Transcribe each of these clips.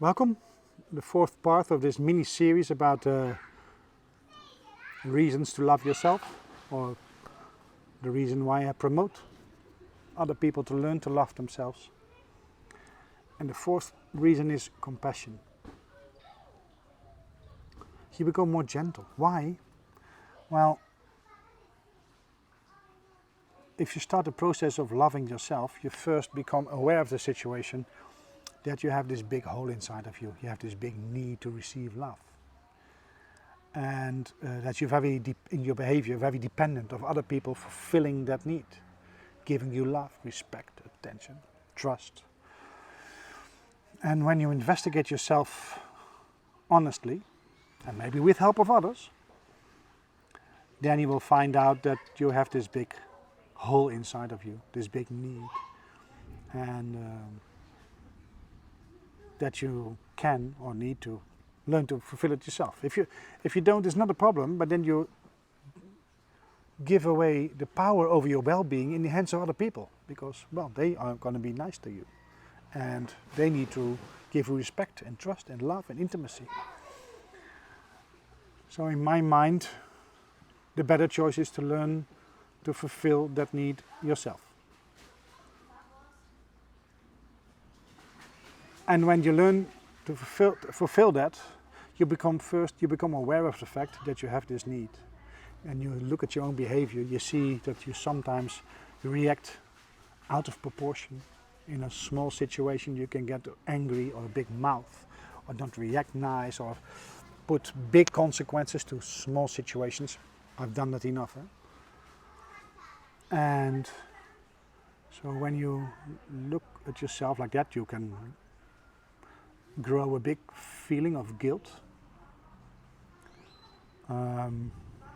Welcome, the fourth part of this mini series about reasons to love yourself, or the reason why I promote other people to learn to love themselves. And the fourth reason is compassion. You become more gentle. Why? Well, if you start the process of loving yourself, you first become aware of the situation that you have this big hole inside of you. You have this big need to receive love. And that you're very deep in your behavior, very dependent of other people fulfilling that need, giving you love, respect, attention, trust. And when you investigate yourself honestly, and maybe with help of others, then you will find out that you have this big hole inside of you, this big need, and that you can or need to learn to fulfill it yourself. If you don't, it's not a problem, but then you give away the power over your well-being in the hands of other people, because, well, they are going to be nice to you, and they need to give you respect and trust and love and intimacy. So in my mind, the better choice is to learn to fulfill that need yourself. And when you learn to fulfill that, you become aware of the fact that you have this need. And you look at your own behavior, you see that you sometimes react out of proportion. In a small situation you can get angry or a big mouth, or don't react nice, or put big consequences to small situations. I've done that enough. And so when you look at yourself like that, you can grow a big feeling of guilt. Well,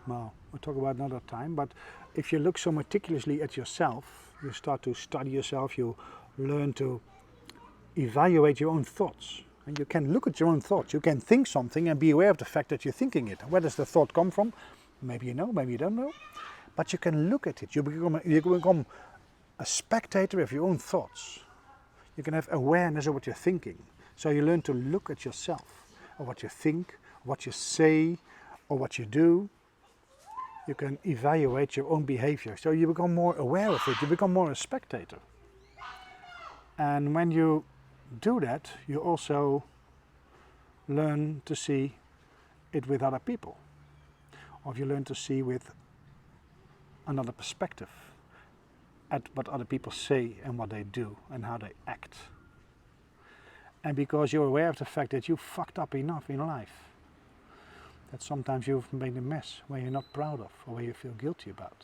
we'll talk about another time, but if you look so meticulously at yourself, you start to study yourself, you learn to evaluate your own thoughts. And you can look at your own thoughts. You can think something and be aware of the fact that you're thinking it. Where does the thought come from? Maybe you know, maybe you don't know. But you can look at it. You become a spectator of your own thoughts. You can have awareness of what you're thinking. So you learn to look at yourself, or what you think, what you say, or what you do. You can evaluate your own behavior. So you become more aware of it. You become more a spectator. And when you do that, you also learn to see it with other people. Or you learn to see with another perspective at what other people say and what they do and how they act. And because you're aware of the fact that you fucked up enough in life, that sometimes you've made a mess where you're not proud of or where you feel guilty about.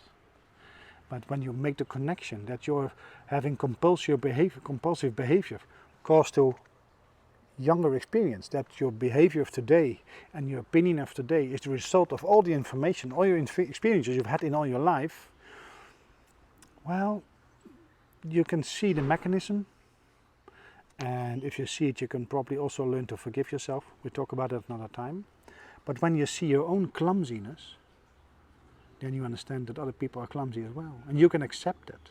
But when you make the connection that you're having compulsive behavior caused to younger experience, that your behavior of today and your opinion of today is the result of all the information, all your experiences you've had in all your life, well, you can see the mechanism. And if you see it, you can probably also learn to forgive yourself. We'll talk about that another time. But when you see your own clumsiness, then you understand that other people are clumsy as well. And you can accept that,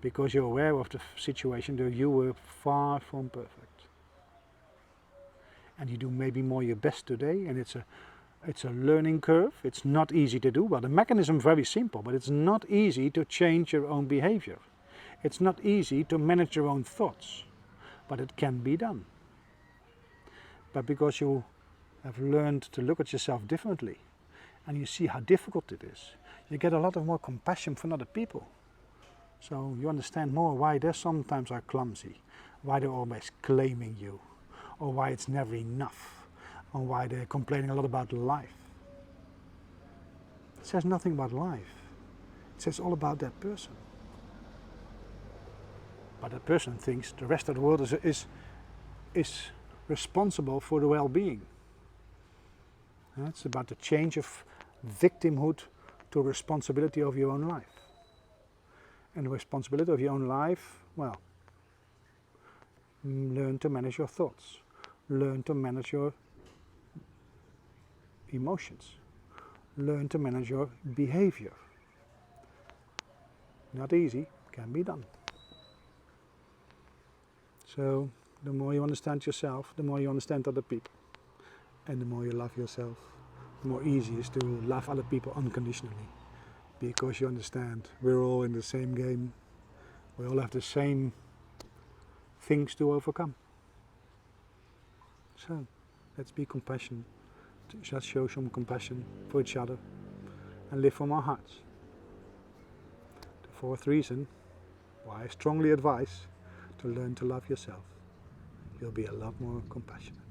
because you're aware of the situation that you were far from perfect. And you do maybe more your best today, and it's a learning curve. It's not easy to do. Well, the mechanism is very simple, but it's not easy to change your own behavior. It's not easy to manage your own thoughts. But it can be done. But because you have learned to look at yourself differently, and you see how difficult it is, you get a lot of more compassion for other people. So you understand more why they sometimes are clumsy, why they're always claiming you, or why it's never enough, or why they're complaining a lot about life. It says nothing about life. It says all about that person. But that person thinks the rest of the world is responsible for the well-being. It's about the change of victimhood to responsibility of your own life. And the responsibility of your own life, well, learn to manage your thoughts. Learn to manage your emotions. Learn to manage your behavior. Not easy, can be done. So The more you understand yourself, the more you understand other people. And the more you love yourself, the more easy it is to love other people unconditionally. Because you understand we're all in the same game. We all have the same things to overcome. So let's be compassionate. Let's show some compassion for each other and live from our hearts. The fourth reason why I strongly advise to learn to love yourself. You'll be a lot more compassionate.